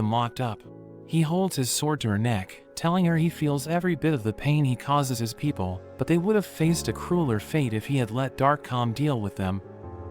them locked up. He holds his sword to her neck, telling her he feels every bit of the pain he causes his people, but they would have faced a crueler fate if he had let Darkcom deal with them.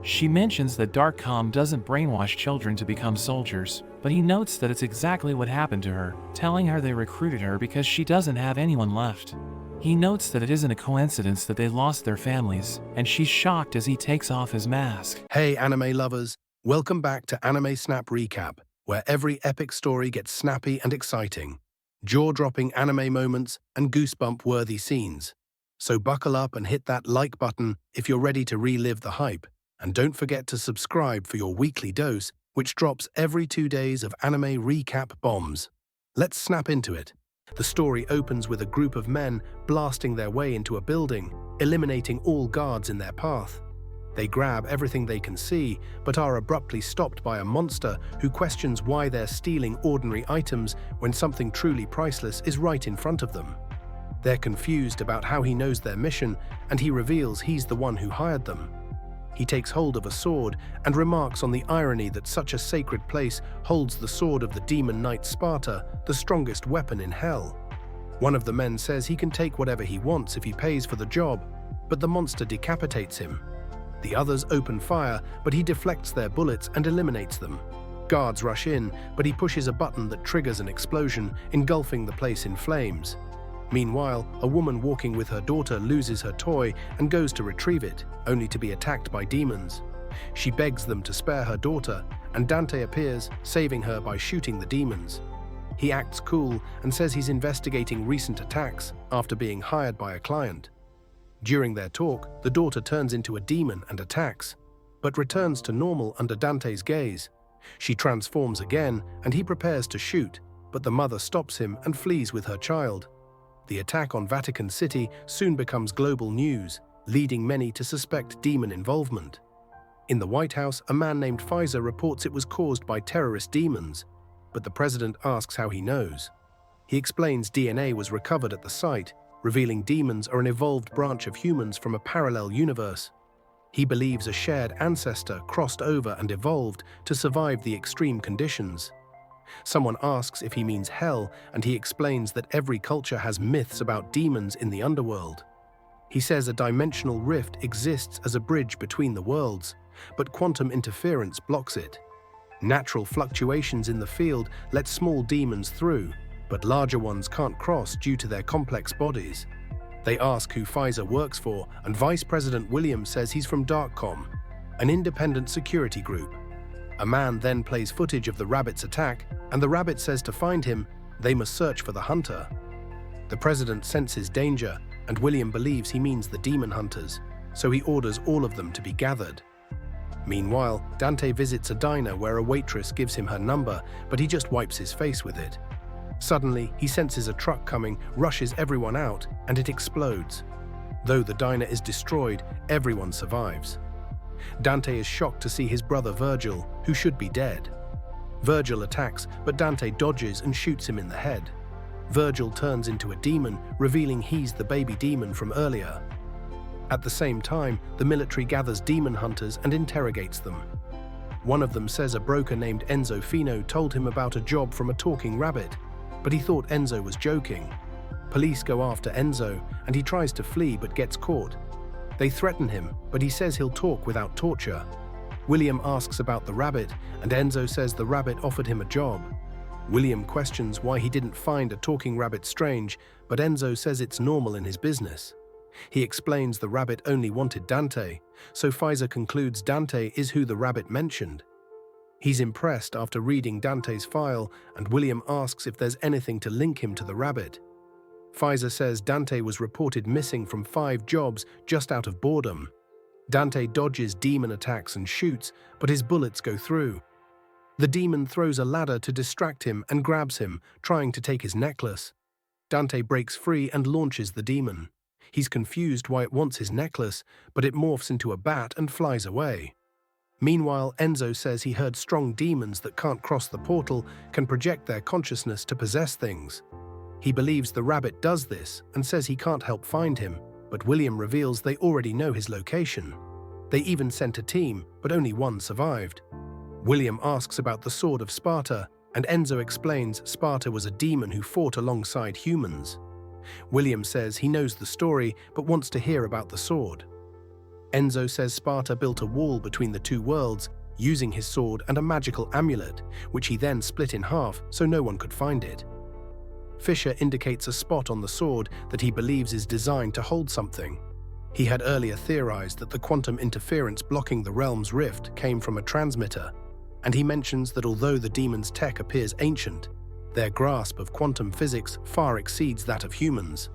She mentions that Darkcom doesn't brainwash children to become soldiers, but he notes that it's exactly what happened to her, telling her they recruited her because she doesn't have anyone left. He notes that it isn't a coincidence that they lost their families, and she's shocked as he takes off his mask. Hey anime lovers, welcome back to Anime Snap Recap, where every epic story gets snappy and exciting, jaw-dropping anime moments and goosebump-worthy scenes. So buckle up and hit that like button if you're ready to relive the hype, and don't forget to subscribe for your weekly dose, which drops every 2 days of anime recap bombs. Let's snap into it. The story opens with a group of men blasting their way into a building, eliminating all guards in their path. They grab everything they can see, but are abruptly stopped by a monster who questions why they're stealing ordinary items when something truly priceless is right in front of them. They're confused about how he knows their mission, and he reveals he's the one who hired them. He takes hold of a sword and remarks on the irony that such a sacred place holds the sword of the demon knight Sparta, the strongest weapon in hell. One of the men says he can take whatever he wants if he pays for the job, but the monster decapitates him. The others open fire, but he deflects their bullets and eliminates them. Guards rush in, but he pushes a button that triggers an explosion, engulfing the place in flames. Meanwhile, a woman walking with her daughter loses her toy and goes to retrieve it, only to be attacked by demons. She begs them to spare her daughter, and Dante appears, saving her by shooting the demons. He acts cool and says he's investigating recent attacks after being hired by a client. During their talk, the daughter turns into a demon and attacks, but returns to normal under Dante's gaze. She transforms again, and he prepares to shoot, but the mother stops him and flees with her child. The attack on Vatican City soon becomes global news, leading many to suspect demon involvement. In the White House, a man named Pfizer reports it was caused by terrorist demons, but the president asks how he knows. He explains DNA was recovered at the site, revealing demons are an evolved branch of humans from a parallel universe. He believes a shared ancestor crossed over and evolved to survive the extreme conditions. Someone asks if he means hell, and he explains that every culture has myths about demons in the underworld. He says a dimensional rift exists as a bridge between the worlds, but quantum interference blocks it. Natural fluctuations in the field let small demons through, but larger ones can't cross due to their complex bodies. They ask who Pfizer works for, and Vice President Williams says he's from Darkcom, an independent security group. A man then plays footage of the rabbit's attack, and the rabbit says to find him, they must search for the hunter. The president senses danger, and William believes he means the demon hunters, so he orders all of them to be gathered. Meanwhile, Dante visits a diner where a waitress gives him her number, but he just wipes his face with it. Suddenly, he senses a truck coming, rushes everyone out, and it explodes. Though the diner is destroyed, everyone survives. Dante is shocked to see his brother Virgil, who should be dead. Virgil attacks, but Dante dodges and shoots him in the head. Virgil turns into a demon, revealing he's the baby demon from earlier. At the same time, the military gathers demon hunters and interrogates them. One of them says a broker named Enzo Fino told him about a job from a talking rabbit, but he thought Enzo was joking. Police go after Enzo, and he tries to flee but gets caught. They threaten him, but he says he'll talk without torture. William asks about the rabbit, and Enzo says the rabbit offered him a job. William questions why he didn't find a talking rabbit strange, but Enzo says it's normal in his business. He explains the rabbit only wanted Dante, so Pfizer concludes Dante is who the rabbit mentioned. He's impressed after reading Dante's file, and William asks if there's anything to link him to the rabbit. Pfizer says Dante was reported missing from 5 jobs just out of boredom. Dante dodges demon attacks and shoots, but his bullets go through. The demon throws a ladder to distract him and grabs him, trying to take his necklace. Dante breaks free and launches the demon. He's confused why it wants his necklace, but it morphs into a bat and flies away. Meanwhile, Enzo says he heard strong demons that can't cross the portal can project their consciousness to possess things. He believes the rabbit does this and says he can't help find him, but William reveals they already know his location. They even sent a team, but only one survived. William asks about the sword of Sparta, and Enzo explains Sparta was a demon who fought alongside humans. William says he knows the story but wants to hear about the sword. Enzo says Sparta built a wall between the two worlds using his sword and a magical amulet, which he then split in half so no one could find it. Fisher indicates a spot on the sword that he believes is designed to hold something. He had earlier theorized that the quantum interference blocking the realm's rift came from a transmitter, and he mentions that although the demon's tech appears ancient, their grasp of quantum physics far exceeds that of humans.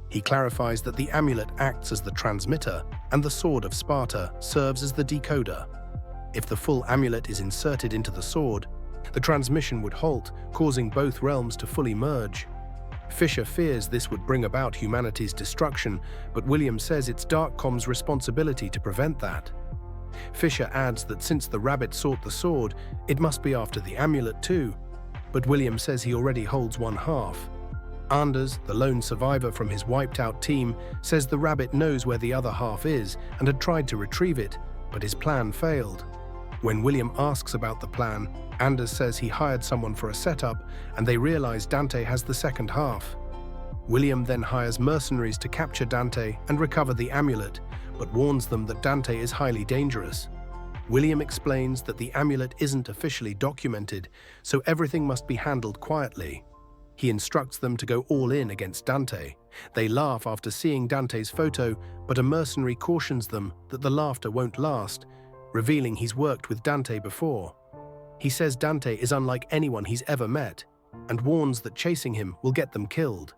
He clarifies that the amulet acts as the transmitter, and the sword of Sparta serves as the decoder. If the full amulet is inserted into the sword, the transmission would halt, causing both realms to fully merge. Fisher fears this would bring about humanity's destruction, but William says it's Darkcom's responsibility to prevent that. Fisher adds that since the rabbit sought the sword, it must be after the amulet too, but William says he already holds one half. Anders, the lone survivor from his wiped-out team, says the rabbit knows where the other half is and had tried to retrieve it, but his plan failed. When William asks about the plan, Anders says he hired someone for a setup, and they realize Dante has the second half. William then hires mercenaries to capture Dante and recover the amulet, but warns them that Dante is highly dangerous. William explains that the amulet isn't officially documented, so everything must be handled quietly. He instructs them to go all in against Dante. They laugh after seeing Dante's photo, but a mercenary cautions them that the laughter won't last, revealing he's worked with Dante before. He says Dante is unlike anyone he's ever met, and warns that chasing him will get them killed.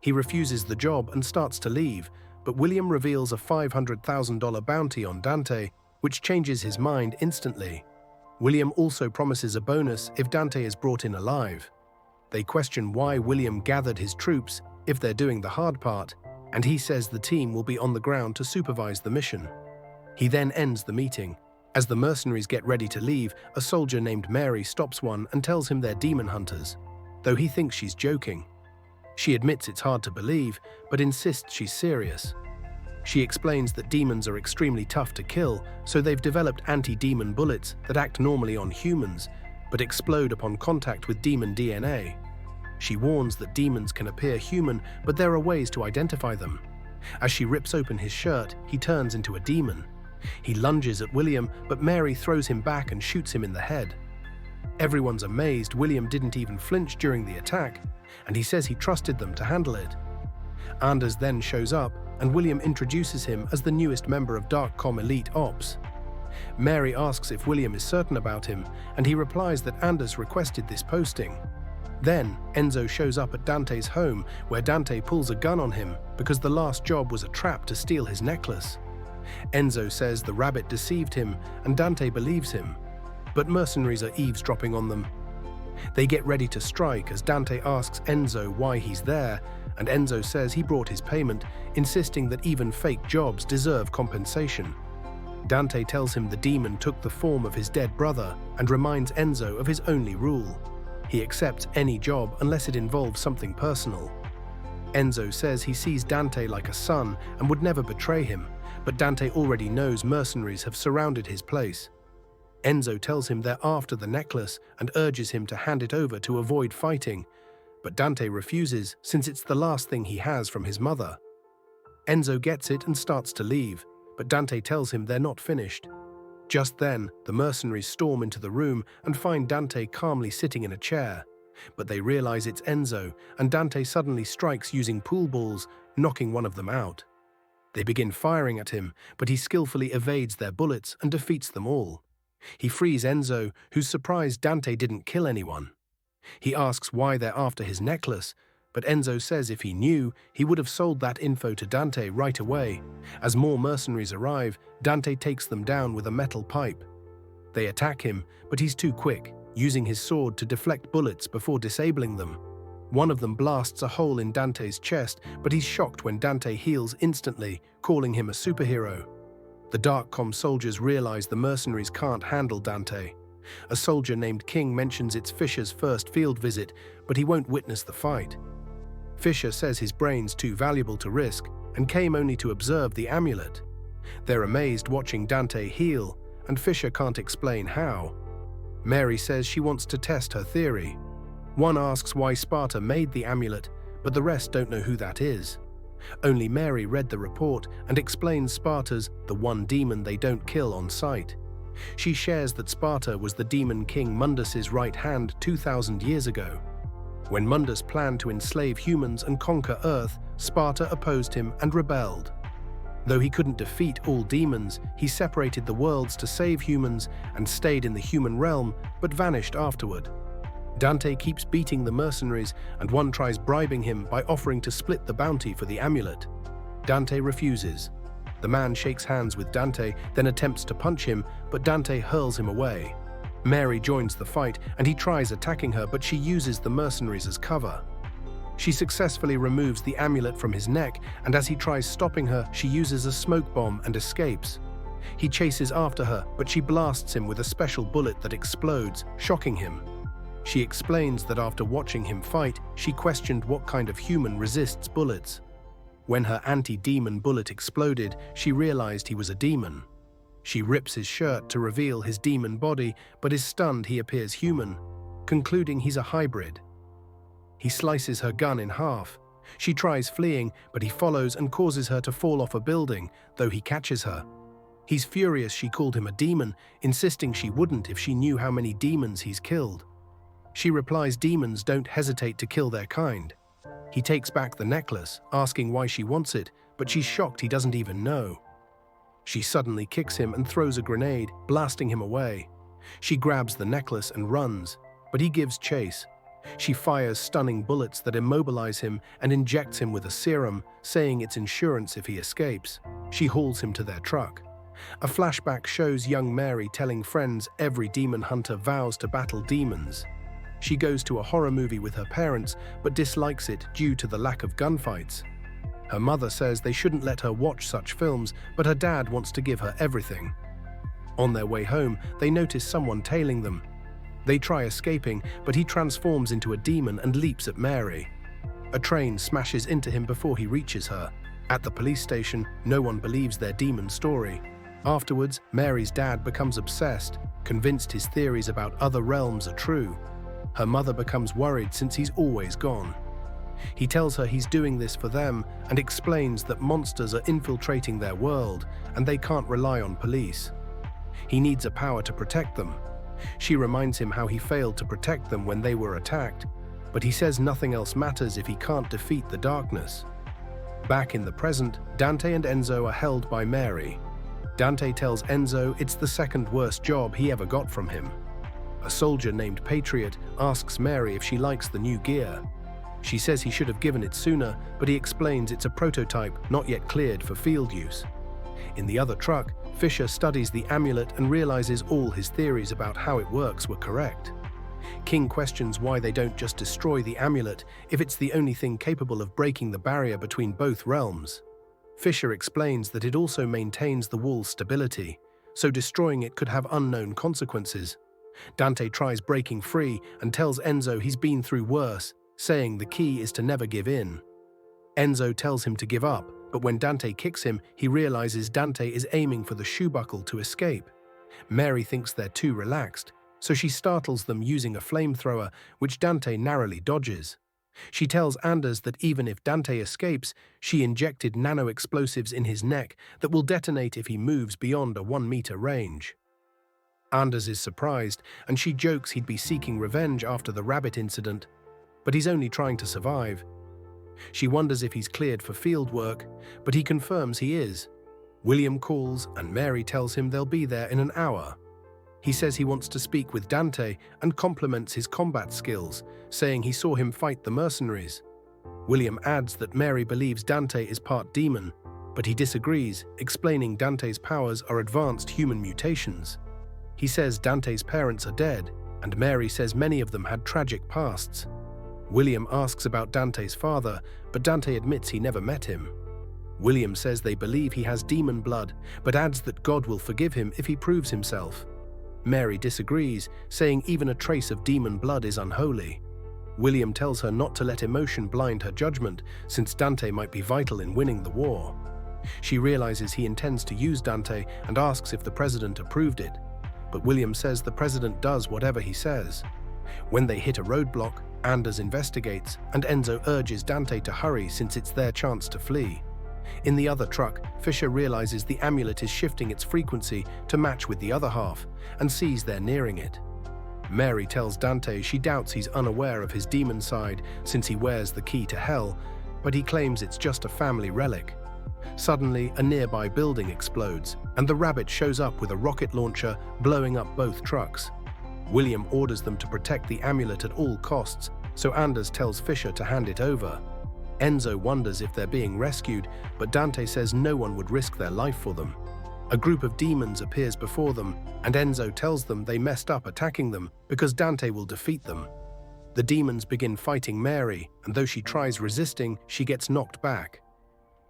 He refuses the job and starts to leave, but William reveals a $500,000 bounty on Dante, which changes his mind instantly. William also promises a bonus if Dante is brought in alive. They question why William gathered his troops if they're doing the hard part, and he says the team will be on the ground to supervise the mission. He then ends the meeting. As the mercenaries get ready to leave, a soldier named Mary stops one and tells him they're demon hunters, though he thinks she's joking. She admits it's hard to believe, but insists she's serious. She explains that demons are extremely tough to kill, so they've developed anti-demon bullets that act normally on humans, but explode upon contact with demon DNA. She warns that demons can appear human, but there are ways to identify them. As she rips open his shirt, he turns into a demon. He lunges at William, but Mary throws him back and shoots him in the head. Everyone's amazed William didn't even flinch during the attack, and he says he trusted them to handle it. Anders then shows up, and William introduces him as the newest member of Darkcom Elite Ops. Mary asks if William is certain about him, and he replies that Anders requested this posting. Then, Enzo shows up at Dante's home, where Dante pulls a gun on him because the last job was a trap to steal his necklace. Enzo says the rabbit deceived him, and Dante believes him, but mercenaries are eavesdropping on them. They get ready to strike as Dante asks Enzo why he's there, and Enzo says he brought his payment, insisting that even fake jobs deserve compensation. Dante tells him the demon took the form of his dead brother and reminds Enzo of his only rule. He accepts any job unless it involves something personal. Enzo says he sees Dante like a son and would never betray him, but Dante already knows mercenaries have surrounded his place. Enzo tells him they're after the necklace and urges him to hand it over to avoid fighting, but Dante refuses since it's the last thing he has from his mother. Enzo gets it and starts to leave, but Dante tells him they're not finished. Just then, the mercenaries storm into the room and find Dante calmly sitting in a chair, but they realize it's Enzo, and Dante suddenly strikes using pool balls, knocking one of them out. They begin firing at him, but he skillfully evades their bullets and defeats them all. He frees Enzo, who's surprised Dante didn't kill anyone. He asks why they're after his necklace, but Enzo says if he knew, he would have sold that info to Dante right away. As more mercenaries arrive, Dante takes them down with a metal pipe. They attack him, but he's too quick, using his sword to deflect bullets before disabling them. One of them blasts a hole in Dante's chest, but he's shocked when Dante heals instantly, calling him a superhero. The Darkcom soldiers realize the mercenaries can't handle Dante. A soldier named King mentions it's Fisher's first field visit, but he won't witness the fight. Fisher says his brain's too valuable to risk and came only to observe the amulet. They're amazed watching Dante heal, and Fisher can't explain how. Mary says she wants to test her theory. One asks why Sparta made the amulet, but the rest don't know who that is. Only Mary read the report and explains Sparta's the one demon they don't kill on sight. She shares that Sparta was the demon king Mundus's right hand 2,000 years ago. When Mundus planned to enslave humans and conquer Earth, Sparta opposed him and rebelled. Though he couldn't defeat all demons, he separated the worlds to save humans and stayed in the human realm, but vanished afterward. Dante keeps beating the mercenaries, and one tries bribing him by offering to split the bounty for the amulet. Dante refuses. The man shakes hands with Dante, then attempts to punch him, but Dante hurls him away. Mary joins the fight, and he tries attacking her, but she uses the mercenaries as cover. She successfully removes the amulet from his neck, and as he tries stopping her, she uses a smoke bomb and escapes. He chases after her, but she blasts him with a special bullet that explodes, shocking him. She explains that after watching him fight, she questioned what kind of human resists bullets. When her anti-demon bullet exploded, she realized he was a demon. She rips his shirt to reveal his demon body, but is stunned he appears human, concluding he's a hybrid. He slices her gun in half. She tries fleeing, but he follows and causes her to fall off a building, though he catches her. He's furious she called him a demon, insisting she wouldn't if she knew how many demons he's killed. She replies demons don't hesitate to kill their kind. He takes back the necklace, asking why she wants it, but she's shocked he doesn't even know. She suddenly kicks him and throws a grenade, blasting him away. She grabs the necklace and runs, but he gives chase. She fires stunning bullets that immobilize him and injects him with a serum, saying it's insurance if he escapes. She hauls him to their truck. A flashback shows young Mary telling friends every demon hunter vows to battle demons. She goes to a horror movie with her parents, but dislikes it due to the lack of gunfights. Her mother says they shouldn't let her watch such films, but her dad wants to give her everything. On their way home, they notice someone tailing them. They try escaping, but he transforms into a demon and leaps at Mary. A train smashes into him before he reaches her. At the police station, no one believes their demon story. Afterwards, Mary's dad becomes obsessed, convinced his theories about other realms are true. Her mother becomes worried since he's always gone. He tells her he's doing this for them and explains that monsters are infiltrating their world and they can't rely on police. He needs a power to protect them. She reminds him how he failed to protect them when they were attacked, but he says nothing else matters if he can't defeat the darkness. Back in the present, Dante and Enzo are held by Mary. Dante tells Enzo it's the second worst job he ever got from him. A soldier named Patriot asks Mary if she likes the new gear. She says he should have given it sooner, but he explains it's a prototype not yet cleared for field use. In the other truck, Fisher studies the amulet and realizes all his theories about how it works were correct. King questions why they don't just destroy the amulet if it's the only thing capable of breaking the barrier between both realms. Fisher explains that it also maintains the wall's stability, so destroying it could have unknown consequences. Dante tries breaking free and tells Enzo he's been through worse, saying the key is to never give in. Enzo tells him to give up, but when Dante kicks him, he realizes Dante is aiming for the shoe buckle to escape. Mary thinks they're too relaxed, so she startles them using a flamethrower, which Dante narrowly dodges. She tells Anders that even if Dante escapes, she injected nano-explosives in his neck that will detonate if he moves beyond a 1-meter range. Anders is surprised, and she jokes he'd be seeking revenge after the rabbit incident, but he's only trying to survive. She wonders if he's cleared for field work, but he confirms he is. William calls, and Mary tells him they'll be there in an hour. He says he wants to speak with Dante and compliments his combat skills, saying he saw him fight the mercenaries. William adds that Mary believes Dante is part demon, but he disagrees, explaining Dante's powers are advanced human mutations. He says Dante's parents are dead, and Mary says many of them had tragic pasts. William asks about Dante's father, but Dante admits he never met him. William says they believe he has demon blood, but adds that God will forgive him if he proves himself. Mary disagrees, saying even a trace of demon blood is unholy. William tells her not to let emotion blind her judgment, since Dante might be vital in winning the war. She realizes he intends to use Dante and asks if the president approved it. but William says the president does whatever he says. When they hit a roadblock, Anders investigates, and Enzo urges Dante to hurry since it's their chance to flee. In the other truck, Fisher realizes the amulet is shifting its frequency to match with the other half, and sees they're nearing it. Mary tells Dante she doubts he's unaware of his demon side since he wears the key to hell, but he claims it's just a family relic. Suddenly, a nearby building explodes, and the rabbit shows up with a rocket launcher, blowing up both trucks. William orders them to protect the amulet at all costs, so Anders tells Fisher to hand it over. Enzo wonders if they're being rescued, but Dante says no one would risk their life for them. A group of demons appears before them, and Enzo tells them they messed up attacking them because Dante will defeat them. The demons begin fighting Mary, and though she tries resisting, she gets knocked back.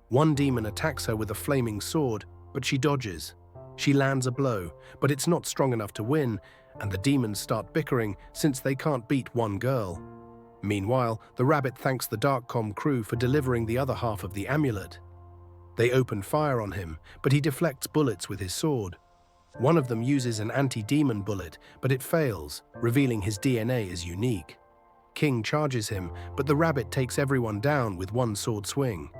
One demon attacks her with a flaming sword, but she dodges. She lands a blow, but it's not strong enough to win, and the demons start bickering since they can't beat one girl. Meanwhile, the rabbit thanks the Darkcom crew for delivering the other half of the amulet. They open fire on him, but he deflects bullets with his sword. One of them uses an anti-demon bullet, but it fails, revealing his DNA is unique. King charges him, but the rabbit takes everyone down with one sword swing.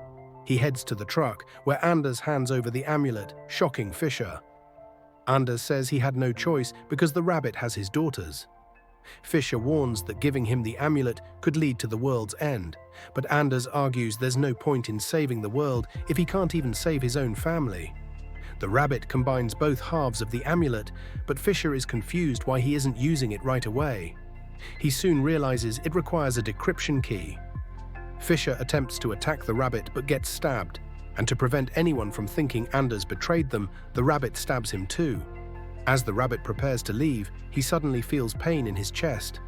He heads to the truck, where Anders hands over the amulet, shocking Fisher. Anders says he had no choice because the rabbit has his daughters. Fisher warns that giving him the amulet could lead to the world's end, but Anders argues there's no point in saving the world if he can't even save his own family. The rabbit combines both halves of the amulet, but Fisher is confused why he isn't using it right away. He soon realizes it requires a decryption key. Fisher attempts to attack the rabbit but gets stabbed, and to prevent anyone from thinking Anders betrayed them, the rabbit stabs him too. As the rabbit prepares to leave, he suddenly feels pain in his chest.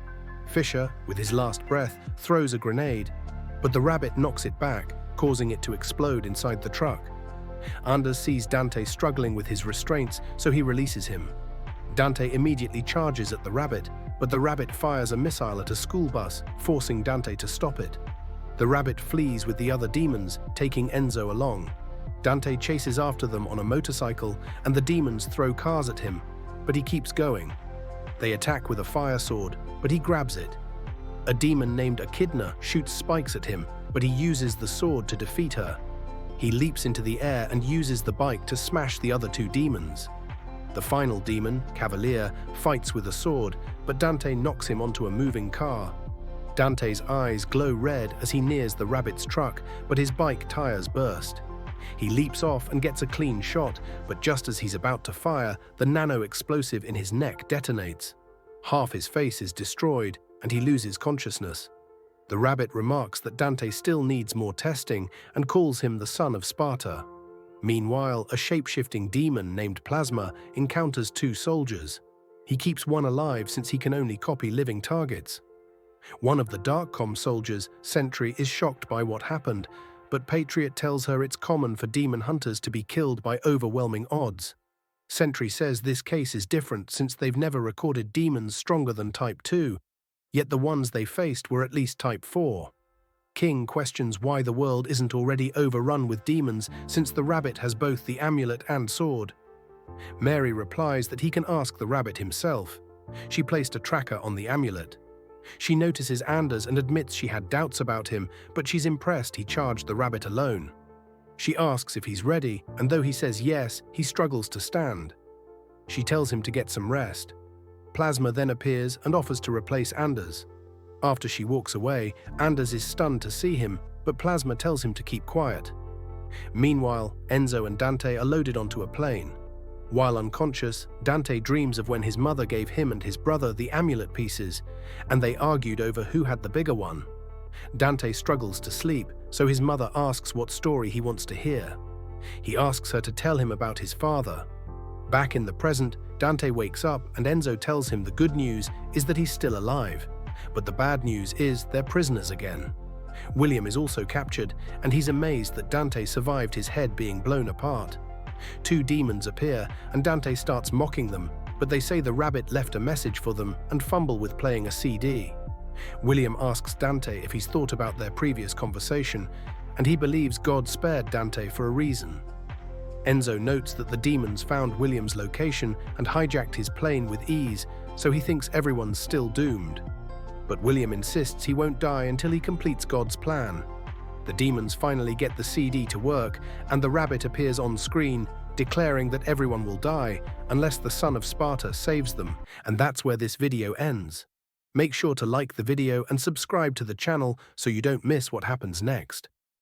Fisher, with his last breath, throws a grenade, but the rabbit knocks it back, causing it to explode inside the truck. Anders sees Dante struggling with his restraints, so he releases him. Dante immediately charges at the rabbit, but the rabbit fires a missile at a school bus, forcing Dante to stop it. The rabbit flees with the other demons, taking Enzo along. Dante chases after them on a motorcycle, and the demons throw cars at him, but he keeps going. They attack with a fire sword, but he grabs it. A demon named Echidna shoots spikes at him, but he uses the sword to defeat her. He leaps into the air and uses the bike to smash the other two demons. The final demon, Cavalier, fights with a sword, but Dante knocks him onto a moving car. Dante's eyes glow red as he nears the rabbit's truck, but his bike tires burst. He leaps off and gets a clean shot, but just as he's about to fire, the nano-explosive in his neck detonates. Half his face is destroyed, and he loses consciousness. The rabbit remarks that Dante still needs more testing and calls him the son of Sparta. Meanwhile, a shape-shifting demon named Plasma encounters two soldiers. He keeps one alive since he can only copy living targets. One of the Darkcom soldiers, Sentry, is shocked by what happened, but Patriot tells her it's common for demon hunters to be killed by overwhelming odds. Sentry says this case is different since they've never recorded demons stronger than Type 2, yet the ones they faced were at least Type 4. King questions why the world isn't already overrun with demons since the rabbit has both the amulet and sword. Mary replies that he can ask the rabbit himself. She placed a tracker on the amulet. She notices Anders and admits she had doubts about him, but she's impressed he charged the rabbit alone. She asks if he's ready, and though he says yes, he struggles to stand. She tells him to get some rest. Plasma then appears and offers to replace Anders. After she walks away, Anders is stunned to see him, but Plasma tells him to keep quiet. Meanwhile, Enzo and Dante are loaded onto a plane. While unconscious, Dante dreams of when his mother gave him and his brother the amulet pieces, and they argued over who had the bigger one. Dante struggles to sleep, so his mother asks what story he wants to hear. He asks her to tell him about his father. Back in the present, Dante wakes up and Enzo tells him the good news is that he's still alive, but the bad news is they're prisoners again. William is also captured, and he's amazed that Dante survived his head being blown apart. Two demons appear, and Dante starts mocking them, but they say the rabbit left a message for them and fumble with playing a CD. William asks Dante if he's thought about their previous conversation, and he believes God spared Dante for a reason. Enzo notes that the demons found William's location and hijacked his plane with ease, so he thinks everyone's still doomed. But William insists he won't die until he completes God's plan. The demons finally get the CD to work, and the rabbit appears on screen, declaring that everyone will die unless the son of Sparta saves them, and that's where this video ends. Make sure to like the video and subscribe to the channel so you don't miss what happens next.